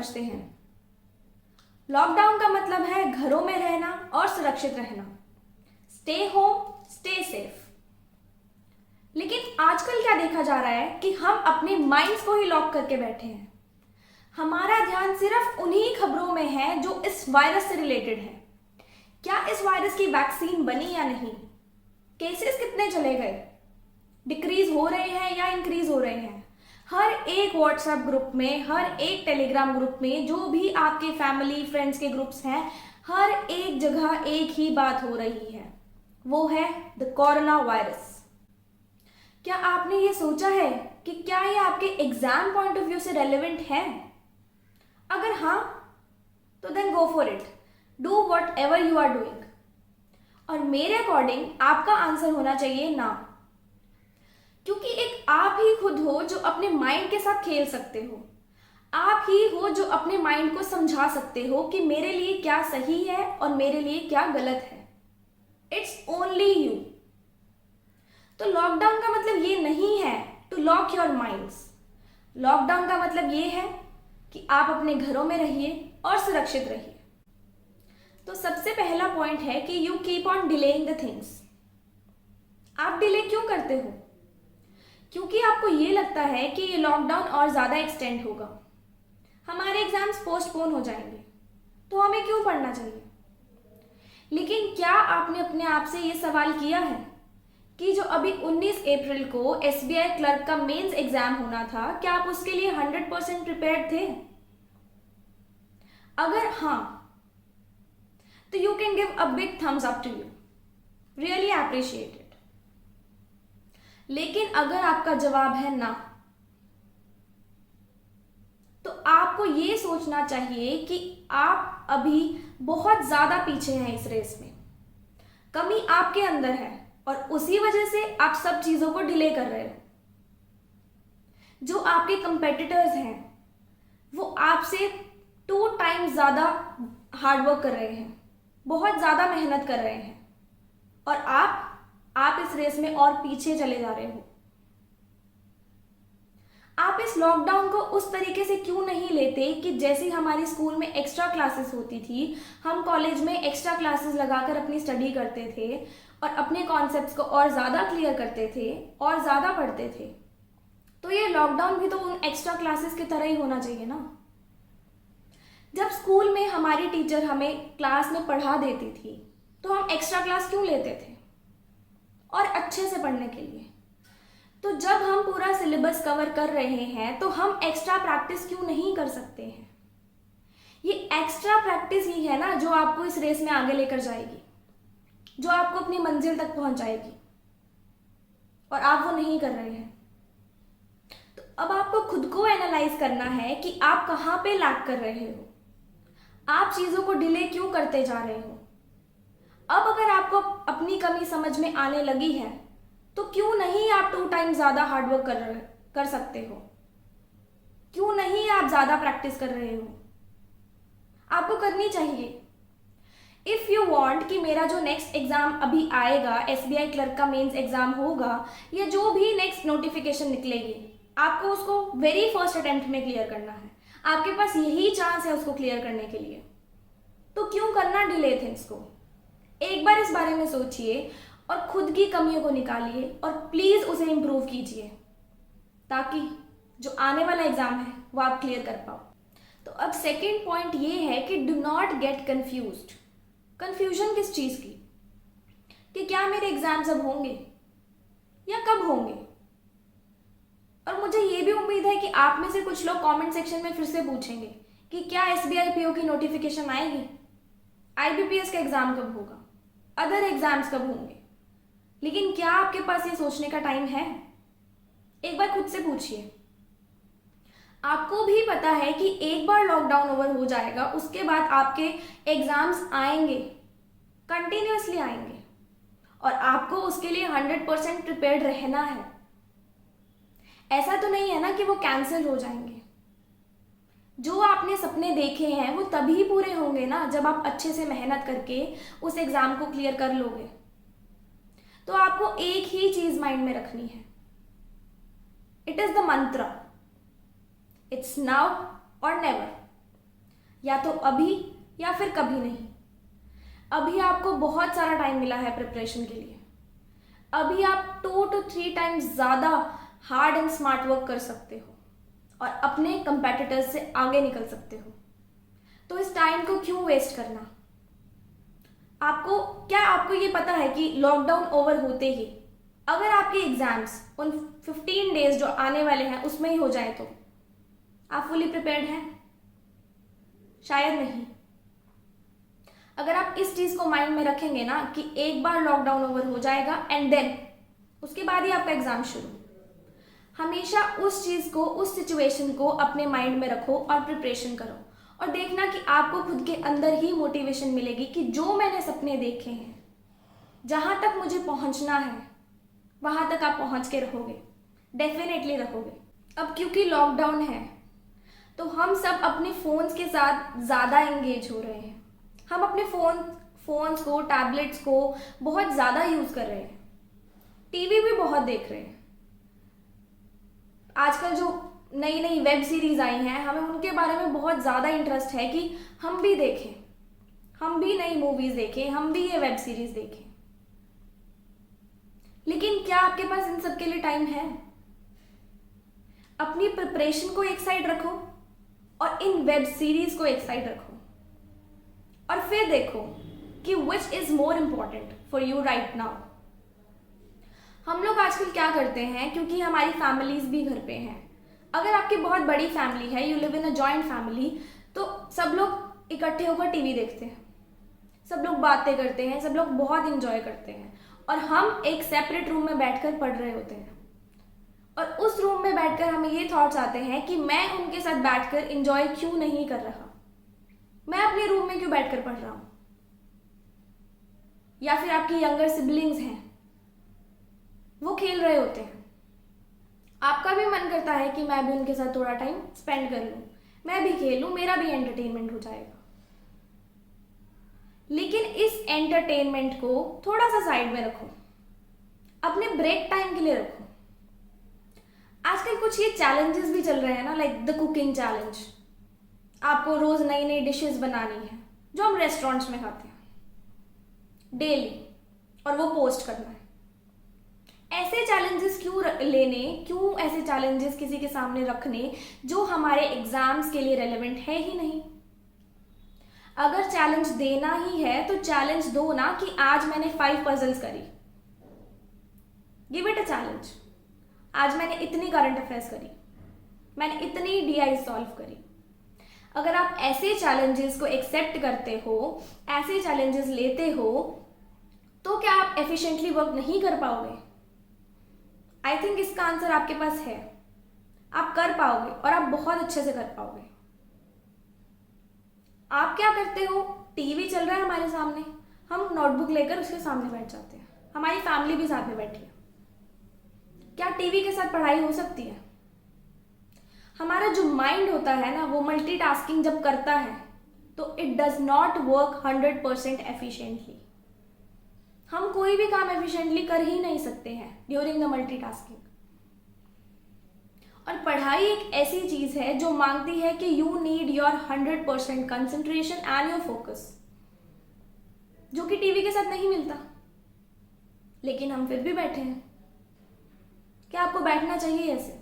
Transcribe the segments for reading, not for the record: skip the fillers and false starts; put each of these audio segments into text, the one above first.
समझते हैं। लॉकडाउन का मतलब है घरों में रहना और सुरक्षित रहना। Stay home, stay safe. लेकिन आजकल क्या देखा जा रहा है कि हम अपने माइंड्स को ही लॉक करके बैठे हैं। हमारा ध्यान सिर्फ उन्हीं खबरों में है जो इस वायरस से रिलेटेड है। क्या इस वायरस की वैक्सीन बनी या नहीं? केसेस कितने चले गए? डिक्रीज हो रहे हैं या इंक्रीज हो रहे हैं? हर एक व्हाट्सएप ग्रुप में, हर एक टेलीग्राम ग्रुप में, जो भी आपके फैमिली फ्रेंड्स के ग्रुप्स हैं, हर एक जगह एक ही बात हो रही है, वो है द कोरोना वायरस। क्या आपने ये सोचा है कि क्या ये आपके एग्जाम पॉइंट ऑफ व्यू से रेलेवेंट है? अगर हाँ, तो then go for it, do whatever you are doing. और मेरे अकॉर्डिंग आपका आंसर होना चाहिए ना, क्योंकि एक आप ही खुद हो जो अपने माइंड के साथ खेल सकते हो। आप ही हो जो अपने माइंड को समझा सकते हो कि मेरे लिए क्या सही है और मेरे लिए क्या गलत है। It's only you. तो लॉकडाउन का मतलब ये नहीं है to lock your minds. Lockdown का मतलब ये है कि आप अपने घरों में रहिए और सुरक्षित रहिए। तो सबसे पहला पॉइंट है कि you keep on delaying the things. आप डिले क्यों करते हो? क्योंकि आपको ये लगता है कि ये लॉकडाउन और ज़्यादा एक्सटेंड होगा, हमारे एग्जाम्स पोस्टपोन हो जाएंगे, तो हमें क्यों पढ़ना चाहिए। लेकिन क्या आपने अपने आप से ये सवाल किया है कि जो अभी 19 अप्रैल को एसबीआई क्लर्क का मेंस एग्जाम होना था, क्या आप उसके लिए 100% प्रिपेयर्ड थे? अगर हाँ, तो you can give a big thumbs up to you, really appreciate it. लेकिन अगर आपका जवाब है ना, तो आपको ये सोचना चाहिए कि आप अभी बहुत ज्यादा पीछे हैं इस रेस में। कमी आपके अंदर है और उसी वजह से आप सब चीजों को डिले कर रहे हो। जो आपके कंपेटिटर्स हैं वो आपसे 2 टाइम्स ज्यादा हार्डवर्क कर रहे हैं, बहुत ज्यादा मेहनत कर रहे हैं, और आप इस रेस में और पीछे चले जा रहे हो। आप इस लॉकडाउन को उस तरीके से क्यों नहीं लेते कि जैसे हमारी स्कूल में एक्स्ट्रा क्लासेस होती थी, हम कॉलेज में एक्स्ट्रा क्लासेस लगाकर अपनी स्टडी करते थे और अपने कॉन्सेप्ट्स को और ज़्यादा क्लियर करते थे और ज़्यादा पढ़ते थे। तो ये लॉकडाउन भी तो उन एक्स्ट्रा क्लासेस की तरह ही होना चाहिए ना। जब स्कूल में हमारी टीचर हमें क्लास में पढ़ा देती थी तो हम एक्स्ट्रा क्लास क्यों लेते थे? और अच्छे से पढ़ने के लिए। तो जब हम पूरा सिलेबस कवर कर रहे हैं तो हम एक्स्ट्रा प्रैक्टिस क्यों नहीं कर सकते हैं? ये एक्स्ट्रा प्रैक्टिस ही है ना जो आपको इस रेस में आगे लेकर जाएगी, जो आपको अपनी मंजिल तक पहुंचाएगी, और आप वो नहीं कर रहे हैं। तो अब आपको खुद को एनालाइज करना है कि आप कहाँ पे लैग कर रहे हो, आप चीजों को डिले क्यों करते जा रहे हो। अब अगर आपको अपनी कमी समझ में आने लगी है तो क्यों नहीं आप 2 टाइम ज्यादा हार्डवर्क कर सकते हो? क्यों नहीं आप ज्यादा प्रैक्टिस कर रहे हो? आपको करनी चाहिए। इफ यू वांट कि मेरा जो नेक्स्ट एग्जाम अभी आएगा, एसबीआई क्लर्क का मेंस एग्जाम होगा, या जो भी नेक्स्ट नोटिफिकेशन निकलेगी, आपको उसको वेरी फर्स्ट अटेम्प्ट में क्लियर करना है। आपके पास यही चांस है उसको क्लियर करने के लिए। तो क्यों करना डिले थिंग्स को? एक बार इस बारे में सोचिए और खुद की कमियों को निकालिए और प्लीज उसे इंप्रूव कीजिए, ताकि जो आने वाला एग्जाम है वो आप क्लियर कर पाओ। तो अब सेकंड पॉइंट ये है कि do not gate confused. Confusion किस चीज की? कि क्या मेरे एग्जाम्स अब होंगे या कब होंगे? और मुझे ये भी उम्मीद है कि आप में से कुछ लोग कमेंट सेक्शन में फिर से पूछेंगे कि क्या एसबीआई पीओ की नोटिफिकेशन आएगी, आईबीपीएस का एग्जाम कब होगा, अदर एग्जाम्स कब होंगे। लेकिन क्या आपके पास ये सोचने का टाइम है? एक बार खुद से पूछिए। आपको भी पता है कि एक बार लॉकडाउन ओवर हो जाएगा, उसके बाद आपके एग्जाम्स आएंगे, कंटिन्यूअसली आएंगे, और आपको उसके लिए 100% प्रिपेयर्ड रहना है। ऐसा तो नहीं है ना कि वो कैंसिल हो जाएंगे। जो आपने सपने देखे हैं वो तभी पूरे होंगे ना जब आप अच्छे से मेहनत करके उस एग्जाम को क्लियर कर लोगे। तो आपको एक ही चीज माइंड में रखनी है, इट इज द मंत्र, इट्स नाउ और नेवर। या तो अभी या फिर कभी नहीं। अभी आपको बहुत सारा टाइम मिला है प्रिपरेशन के लिए। अभी आप 2 to 3 टाइम्स ज़्यादा हार्ड एंड स्मार्ट वर्क कर सकते हो और अपने कंपेटिटर्स से आगे निकल सकते हो। तो इस टाइम को क्यों वेस्ट करना? आपको ये पता है कि लॉकडाउन ओवर होते ही अगर आपके एग्जाम्स उन 15 डेज जो आने वाले हैं उसमें ही हो जाए तो आप फुली प्रिपेयर्ड हैं? शायद नहीं। अगर आप इस चीज को माइंड में रखेंगे ना कि एक बार लॉकडाउन ओवर हो जाएगा एंड देन उसके बाद ही आपका एग्जाम शुरू, हमेशा उस चीज को, उस सिचुएशन को अपने माइंड में रखो और प्रिपरेशन करो और देखना कि आपको खुद के अंदर ही मोटिवेशन मिलेगी कि जो मैंने सपने देखे हैं, जहां तक मुझे पहुंचना है वहां तक आप पहुंच के रहोगे, डेफिनेटली रहोगे। अब क्योंकि लॉकडाउन है तो हम सब अपने फोन्स के साथ ज़्यादा एंगेज हो रहे हैं। हम अपने फोन्स को, टैबलेट्स को बहुत ज़्यादा यूज़ कर रहे हैं। टीवी भी बहुत देख रहे हैं। आजकल जो नई नई वेब सीरीज आई हैं, हमें उनके बारे में बहुत ज़्यादा इंटरेस्ट है कि हम भी देखें, हम भी नई मूवीज़ देखें, हम भी ये वेब सीरीज देखें। लेकिन क्या आपके पास इन सब के लिए टाइम है? अपनी प्रिपरेशन को एक साइड रखो और इन वेब सीरीज को एक साइड रखो और फिर देखो कि which is more important for you right now. हम लोग आजकल क्या करते हैं, क्योंकि हमारी फैमिलीज भी घर पे हैं। अगर आपकी बहुत बड़ी फैमिली है, you live in a joint family, तो सब लोग इकट्ठे होकर टीवी देखते हैं, सब लोग बातें करते हैं, सब लोग बहुत इंजॉय करते हैं और हम एक सेपरेट रूम में बैठकर पढ़ रहे होते हैं। और उस रूम में बैठकर हमें ये थॉट्स आते हैं कि मैं उनके साथ बैठकर इंजॉय क्यों नहीं कर रहा, मैं अपने रूम में क्यों बैठकर पढ़ रहा हूं। या फिर आपकी यंगर सिबलिंग्स हैं, वो खेल रहे होते हैं, आपका भी मन करता है कि मैं भी उनके साथ थोड़ा टाइम स्पेंड कर लूं, मैं भी खेल लूं, मेरा भी एंटरटेनमेंट हो जाएगा। लेकिन इस एंटरटेनमेंट को थोड़ा सा साइड में रखो, अपने ब्रेक टाइम के लिए रखो। आजकल कुछ ये चैलेंजेस भी चल रहे हैं ना, लाइक द कुकिंग चैलेंज। आपको रोज नई नई डिशेस बनानी है जो हम रेस्टोरेंट्स में खाते हैं डेली, और वो पोस्ट करना है। ऐसे चैलेंजेस क्यों लेने, क्यों ऐसे चैलेंजेस किसी के सामने रखने जो हमारे एग्जाम्स के लिए रेलेवेंट है ही नहीं। अगर चैलेंज देना ही है तो चैलेंज दो ना कि आज मैंने 5 पजल्स करी, गिव इट अ चैलेंज। आज मैंने इतनी करंट अफेयर्स करी, मैंने इतनी डीआई सॉल्व करी। अगर आप ऐसे चैलेंजेस को एक्सेप्ट करते हो, ऐसे चैलेंजेस लेते हो, तो क्या आप एफिशिएंटली वर्क नहीं कर पाओगे? आई थिंक इसका आंसर आपके पास है। आप कर पाओगे और आप बहुत अच्छे से कर पाओगे। आप क्या करते हो, टीवी चल रहा है हमारे सामने, हम नोटबुक लेकर उसके सामने बैठ जाते हैं, हमारी फैमिली भी साथ में बैठी है। क्या टीवी के साथ पढ़ाई हो सकती है? हमारा जो माइंड होता है ना, वो मल्टीटास्किंग जब करता है तो it does not work 100% efficiently. हम कोई भी काम एफिशिएंटली कर ही नहीं सकते हैं ड्यूरिंग द मल्टीटास्किंग। और पढ़ाई एक ऐसी चीज है जो मांगती है कि you need your 100% concentration and your focus, जो कि टीवी के साथ नहीं मिलता। लेकिन हम फिर भी बैठे हैं। क्या आपको बैठना चाहिए ऐसे?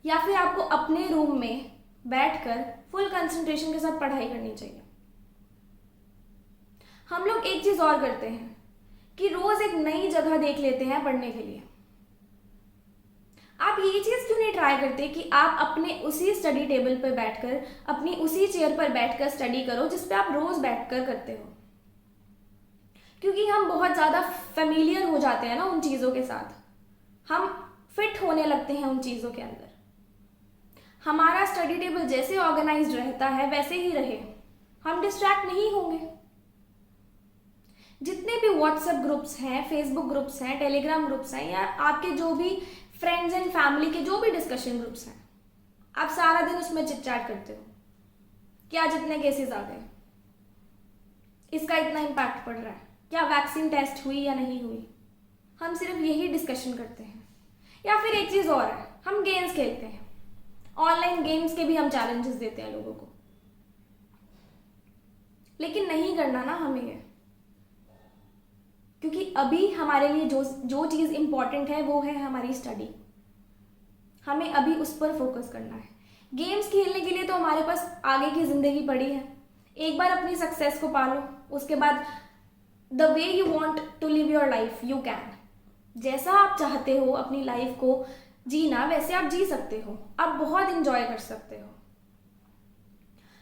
या फिर आपको अपने रूम में बैठकर फुल कंसंट्रेशन के साथ पढ़ाई करनी चाहिए? हम लोग एक चीज और करते हैं कि रोज एक नई जगह देख लेते हैं पढ़ने के लिए। आप ये चीज क्यों नहीं ट्राई करते कि आप अपने उसी स्टडी टेबल पर बैठकर, अपनी उसी चेयर पर बैठकर स्टडी करो जिस पे आप रोज बैठकर करते हो? क्योंकि हम बहुत ज्यादा फेमिलियर हो जाते हैं ना उन चीजों के साथ, हम फिट होने लगते हैं उन चीजों के अंदर। हमारा स्टडी टेबल जैसे ऑर्गेनाइज्ड रहता है वैसे ही रहे, हम डिस्ट्रैक्ट नहीं होंगे। जितने भी व्हाट्सएप ग्रुप्स हैं, फेसबुक ग्रुप्स हैं, टेलीग्राम ग्रुप्स हैं, या आपके जो भी फ्रेंड्स एंड फैमिली के जो भी डिस्कशन ग्रुप्स हैं, आप सारा दिन उसमें चिट चैट करते हो कि आज इतने केसेस आ गए, इसका इतना इम्पैक्ट पड़ रहा है, क्या वैक्सीन टेस्ट हुई या नहीं हुई। हम सिर्फ यही डिस्कशन करते हैं। या फिर एक चीज और है, हम गेम्स खेलते हैं, ऑनलाइन गेम्स के भी हम चैलेंजेस देते हैं लोगों को लेकिन नहीं करना ना हमें ये, क्योंकि अभी हमारे लिए जो जो चीज़ इम्पॉर्टेंट है वो है हमारी स्टडी। हमें अभी उस पर फोकस करना है। गेम्स खेलने के लिए तो हमारे पास आगे की ज़िंदगी पड़ी है। एक बार अपनी सक्सेस को पालो, उसके बाद the way you want to live your life you can. जैसा आप चाहते हो अपनी लाइफ को जीना, वैसे आप जी सकते हो, आप बहुत इंजॉय कर सकते हो।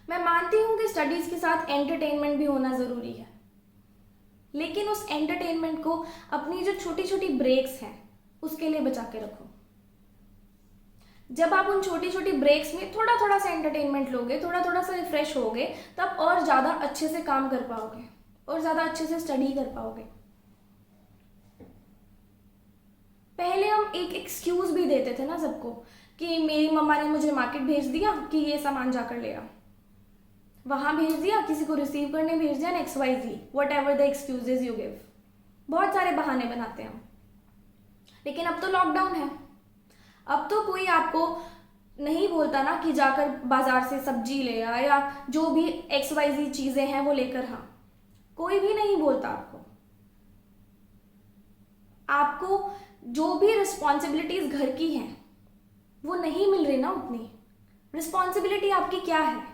मैं मानती हूँ कि स्टडीज़ के साथ एंटरटेनमेंट भी होना ज़रूरी है, लेकिन उस एंटरटेनमेंट को अपनी जो छोटी छोटी ब्रेक्स हैं उसके लिए बचा के रखो। जब आप उन छोटी छोटी ब्रेक्स में थोड़ा थोड़ा सा एंटरटेनमेंट लोगे, थोड़ा थोड़ा सा रिफ्रेश होगे, तब और ज़्यादा अच्छे से काम कर पाओगे और ज़्यादा अच्छे से स्टडी कर पाओगे। पहले हम एक एक्सक्यूज़ भी देते थे ना सबको कि मेरी मम्मा ने मुझे मार्केट भेज दिया कि ये सामान जाकर ले आ, वहाँ भेज दिया, किसी को रिसीव करने भेज दिया, XYZ, what ever the excuses you give. बहुत सारे बहाने बनाते हैं हम। लेकिन अब तो लॉकडाउन है, अब तो कोई आपको नहीं बोलता ना कि जाकर बाजार से सब्जी ले आ या जो भी XYZ चीज़ें हैं वो लेकर, हाँ, कोई भी नहीं बोलता आपको। आपको जो भी रिस्पॉन्सिबिलिटीज घर की हैं वो नहीं मिल रही ना उतनी। रिस्पॉन्सिबिलिटी आपकी क्या है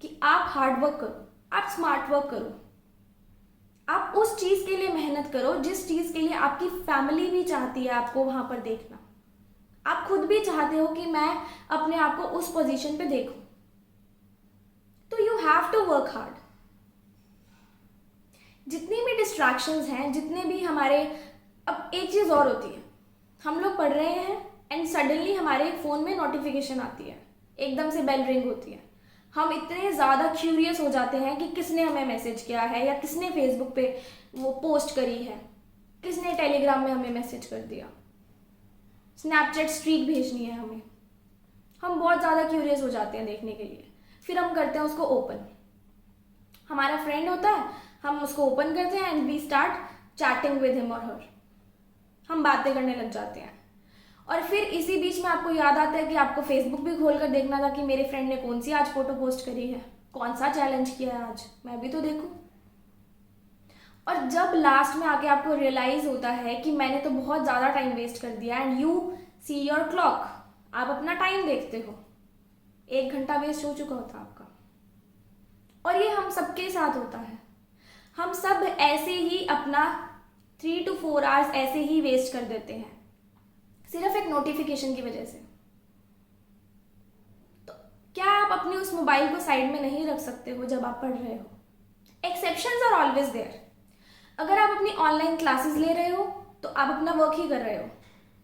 कि आप हार्ड वर्क करो, आप स्मार्ट वर्क करो, आप उस चीज़ के लिए मेहनत करो जिस चीज़ के लिए आपकी फैमिली भी चाहती है आपको वहाँ पर देखना। आप खुद भी चाहते हो कि मैं अपने आप को उस पोजीशन पे देखूं, तो you have to work hard. जितनी भी डिस्ट्रैक्शंस हैं, जितने भी हमारे, अब एक चीज़ और होती है, हम लोग पढ़ रहे हैं एंड सडनली हमारे फ़ोन में नोटिफिकेशन आती है, एकदम से बेल रिंग होती है। हम इतने ज़्यादा क्यूरियस हो जाते हैं कि किसने हमें मैसेज किया है, या किसने फेसबुक पे वो पोस्ट करी है, किसने टेलीग्राम में हमें मैसेज कर दिया, स्नैपचैट स्ट्रीक भेजनी है हमें। हम बहुत ज़्यादा क्यूरियस हो जाते हैं देखने के लिए, फिर हम करते हैं उसको ओपन। हमारा फ्रेंड होता है, हम उसको ओपन करते हैं and we start chatting with him और हर। हम बातें करने लग जाते हैं, और फिर इसी बीच में आपको याद आता है कि आपको फेसबुक भी खोल कर देखना था कि मेरे फ्रेंड ने कौन सी आज फोटो पोस्ट करी है, कौन सा चैलेंज किया है आज, मैं भी तो देखूं। और जब लास्ट में आके आपको रियलाइज होता है कि मैंने तो बहुत ज़्यादा टाइम वेस्ट कर दिया, and you see your clock, आप अपना टाइम देखते हो, 1 घंटा वेस्ट हो चुका होता आपका। और ये हम सबके साथ होता है, हम सब ऐसे ही अपना 3 to 4 आवर्स ऐसे ही वेस्ट कर देते हैं, सिर्फ एक नोटिफिकेशन की वजह से। तो क्या आप अपने उस मोबाइल को साइड में नहीं रख सकते हो जब आप पढ़ रहे हो? Exceptions are always there. अगर आप अपनी ऑनलाइन क्लासेस ले रहे हो तो आप अपना वर्क ही कर रहे हो,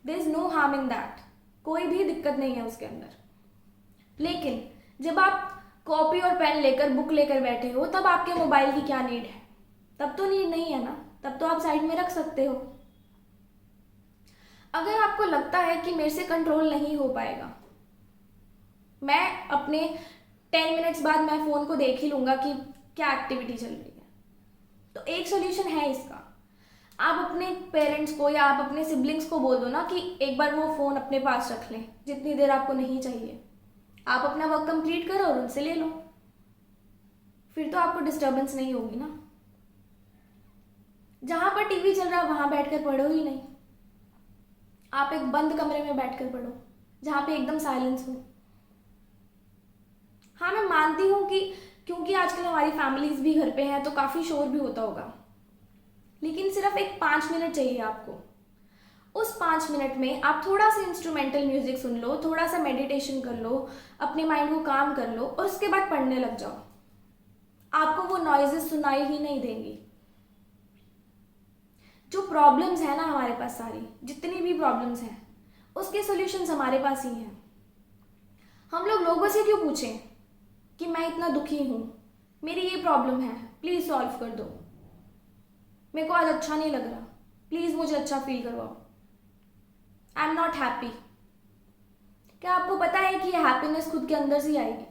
there is no harm in that, कोई भी दिक्कत नहीं है उसके अंदर। लेकिन जब आप कॉपी और पेन लेकर, बुक लेकर बैठे हो, तब आपके मोबाइल की क्या नीड है? तब तो नीड नहीं है ना, तब तो आप साइड में रख सकते हो। अगर आपको लगता है कि मेरे से कंट्रोल नहीं हो पाएगा, मैं अपने 10 मिनट्स बाद मैं फ़ोन को देख ही लूँगा कि क्या एक्टिविटी चल रही है, तो एक सोल्यूशन है इसका। आप अपने पेरेंट्स को या आप अपने सिबलिंग्स को बोल दो ना कि एक बार वो फ़ोन अपने पास रख लें, जितनी देर आपको नहीं चाहिए। आप अपना वर्क कंप्लीट करो और उनसे ले लो, फिर तो आपको डिस्टर्बेंस नहीं होगी ना। जहाँ पर टीवी चल रहा है वहाँ बैठकर पढ़ो ही नहीं, आप एक बंद कमरे में बैठकर पढ़ो जहाँ पे एकदम साइलेंस हो। हाँ, मैं मानती हूँ कि क्योंकि आजकल हमारी फैमिलीज भी घर पे हैं तो काफ़ी शोर भी होता होगा, लेकिन सिर्फ एक 5 मिनट चाहिए आपको। उस 5 मिनट में आप थोड़ा सा इंस्ट्रूमेंटल म्यूजिक सुन लो, थोड़ा सा मेडिटेशन कर लो, अपने माइंड को काम कर लो, और उसके बाद पढ़ने लग जाओ। आपको वो नॉइजेस सुनाई ही नहीं देंगी। जो प्रॉब्लम्स है ना हमारे पास, सारी जितनी भी प्रॉब्लम्स हैं, उसके सॉल्यूशंस हमारे पास ही हैं। हम लोग लोगों से क्यों पूछें कि मैं इतना दुखी हूँ, मेरी ये प्रॉब्लम है, प्लीज़ सॉल्व कर दो, मेरे को आज अच्छा नहीं लग रहा, प्लीज़ मुझे अच्छा फील करवाओ, आई एम नॉट हैप्पी। क्या आपको पता है कि ये हैप्पीनेस खुद के अंदर से आएगी?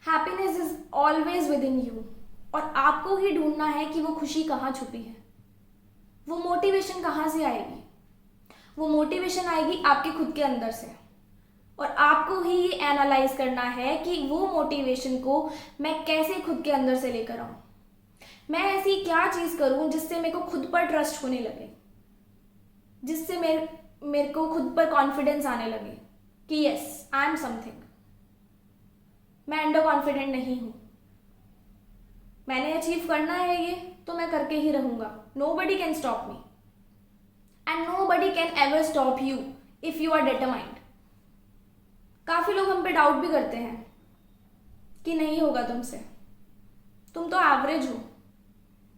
Happiness is always with in you, और आपको ही ढूंढना है कि वो खुशी कहाँ छुपी है, वो मोटिवेशन कहाँ से आएगी। वो मोटिवेशन आएगी आपके खुद के अंदर से। और आपको ही ये एनालाइज करना है कि वो मोटिवेशन को मैं कैसे खुद के अंदर से लेकर आऊं। मैं ऐसी क्या चीज़ करूं जिससे मेरे को खुद पर ट्रस्ट होने लगे, जिससे मेरे को खुद पर कॉन्फिडेंस आने लगे कि यस आई एम समथिंग। मैं अंडर कॉन्फिडेंट नहीं हूं, मैंने अचीव करना है ये तो मैं करके ही रहूंगा। Nobody can stop me and nobody can ever stop you if you are determined. काफ़ी लोग हम पे डाउट भी करते हैं कि नहीं होगा तुमसे, तुम तो एवरेज हो,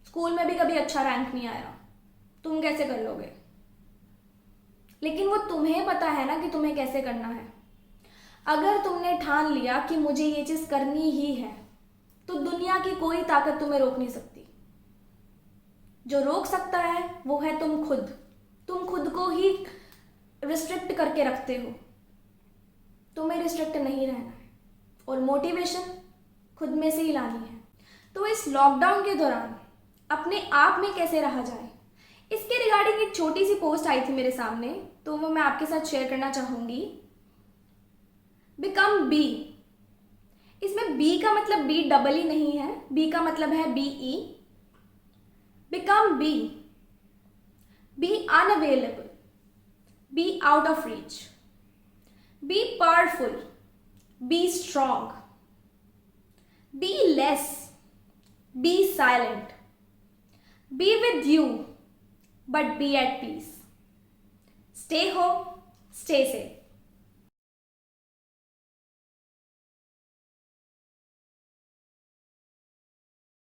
स्कूल में भी कभी अच्छा रैंक नहीं आया, तुम कैसे कर लोगे। लेकिन वो तुम्हें पता है ना कि तुम्हें कैसे करना है। अगर तुमने ठान लिया कि मुझे ये चीज़ करनी ही है तो दुनिया की कोई ताकत तुम्हें रोक नहीं सकती। जो रोक सकता है वो है तुम खुद। तुम खुद को ही रिस्ट्रिक्ट करके रखते हो, तुम्हें रिस्ट्रिक्ट नहीं रहना है और मोटिवेशन खुद में से ही लानी है। तो इस लॉकडाउन के दौरान अपने आप में कैसे रहा जाए, इसके रिगार्डिंग एक छोटी सी पोस्ट आई थी मेरे सामने, तो वो मैं आपके साथ शेयर करना चाहूंगी। बिकम बी, इसमें बी का मतलब बी डबल ई नहीं है, बी का मतलब है B E. Become be, be unavailable, be out of reach, be powerful, be strong, be less, be silent, be with you but be at peace. Stay home, stay safe.